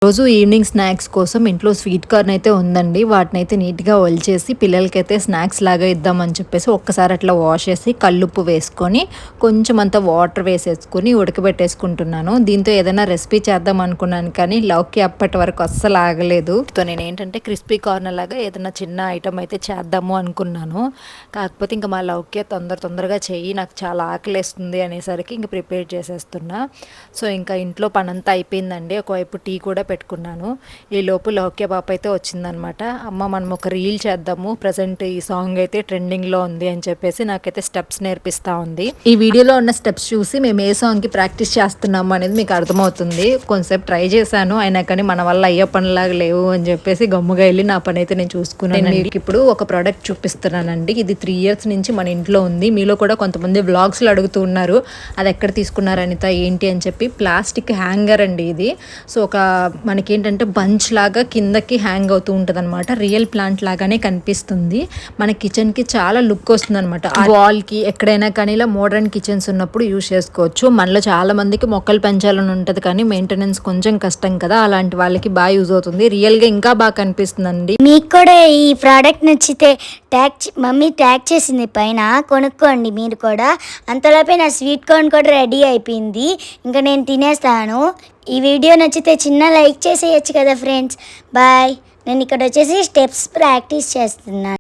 రోజు evening snacks కోసం ఇంట్లో స్వీట్ కార్న్ అయితే ఉందండి. వాటినైతే నీట్‌గా ఒలిచేసి పిల్లలకైతే స్నాక్స్ లాగా ఇద్దామని చెప్పేసి ఒక్కసారి అట్లా వాష్ చేసి కల్లుప్పు వేసుకొని కొంచెం అంత వాటర్ వేసేసుకొని ఉడకబెట్టేసుకుంటున్నాను. దీంతో ఏదైనా రెసిపీ చేద్దాం అనుకున్నాను కానీ లౌకి అప్పటి వరకు అస్సలు ఆగలేదు. సో నేనేంటంటే క్రిస్పీ కార్న్ లాగా ఏదైనా చిన్న ఐటెం అయితే చేద్దాము అనుకున్నాను. కాకపోతే ఇంకా మా లౌకి తొందరగా చెయ్యి, నాకు చాలా ఆకలేస్తుంది అనేసరికి ఇంక ప్రిపేర్ చేసేస్తున్నా. సో ఇంకా ఇంట్లో పనంతా అయిపోయిందండి. ఒకవైపు టీ కూడా పెట్టుకున్నాను. ఈ లోపు లౌక్య పాప అయితే వచ్చిందనమాట. అమ్మ మనం ఒక రీల్ చేద్దాము, ప్రజెంట్ ఈ సాంగ్ అయితే ట్రెండింగ్లో ఉంది అని చెప్పేసి నాకైతే స్టెప్స్ నేర్పిస్తూ ఉంది. ఈ వీడియోలో ఉన్న స్టెప్స్ చూసి మేము ఏ సాంగ్కి ప్రాక్టీస్ చేస్తున్నాము అనేది మీకు అర్థమవుతుంది. కొంచెంసేపు ట్రై చేశాను, అయినా కానీ మన వల్ల అయ్యే పనిలాగా లేవు అని చెప్పేసి గమ్ముగా వెళ్ళి నా పని అయితే నేను చూసుకున్నాను. మీకు ఇప్పుడు ఒక ప్రోడక్ట్ చూపిస్తున్నానండి. ఇది 3 years నుంచి మన ఇంట్లో ఉంది. మీలో కూడా కొంతమంది వ్లాగ్స్లో అడుగుతూ ఉన్నారు అది ఎక్కడ తీసుకున్నారు అనిత ఏంటి అని చెప్పి. ప్లాస్టిక్ హ్యాంగర్ అండి ఇది. సో ఒక మనకేంటంటే బంచ్ లాగా కిందకి హ్యాంగ్ అవుతూ ఉంటుంది అనమాట. రియల్ ప్లాంట్ లాగానే కనిపిస్తుంది. మన కిచెన్కి చాలా లుక్ వస్తుంది అనమాట. వాల్కి ఎక్కడైనా కానీ ఇలా మోడర్న్ కిచెన్స్ ఉన్నప్పుడు యూజ్ చేసుకోవచ్చు. మనలో చాలా మందికి మొక్కలు పెంచాలని ఉంటుంది కానీ మెయింటెనెన్స్ కొంచెం కష్టం కదా, అలాంటి వాళ్ళకి బాగా యూజ్ అవుతుంది. రియల్గా ఇంకా బాగా కనిపిస్తుందండి. మీకు కూడా ఈ ప్రోడక్ట్ నచ్చితే మమ్మీ ట్యాగ్ చేసింది పైన, కొనుక్కోండి మీరు కూడా. అంతలోపే నా స్వీట్ కార్న్ కూడా రెడీ అయిపోయింది, ఇంకా నేను తినేస్తాను. ఈ వీడియో నచ్చితే చిన్న లైక్ చేసేయచ్చు కదా ఫ్రెండ్స్. బాయ్. నేను ఇక్కడ వచ్చేసి స్టెప్స్ ప్రాక్టీస్ చేస్తున్నాను.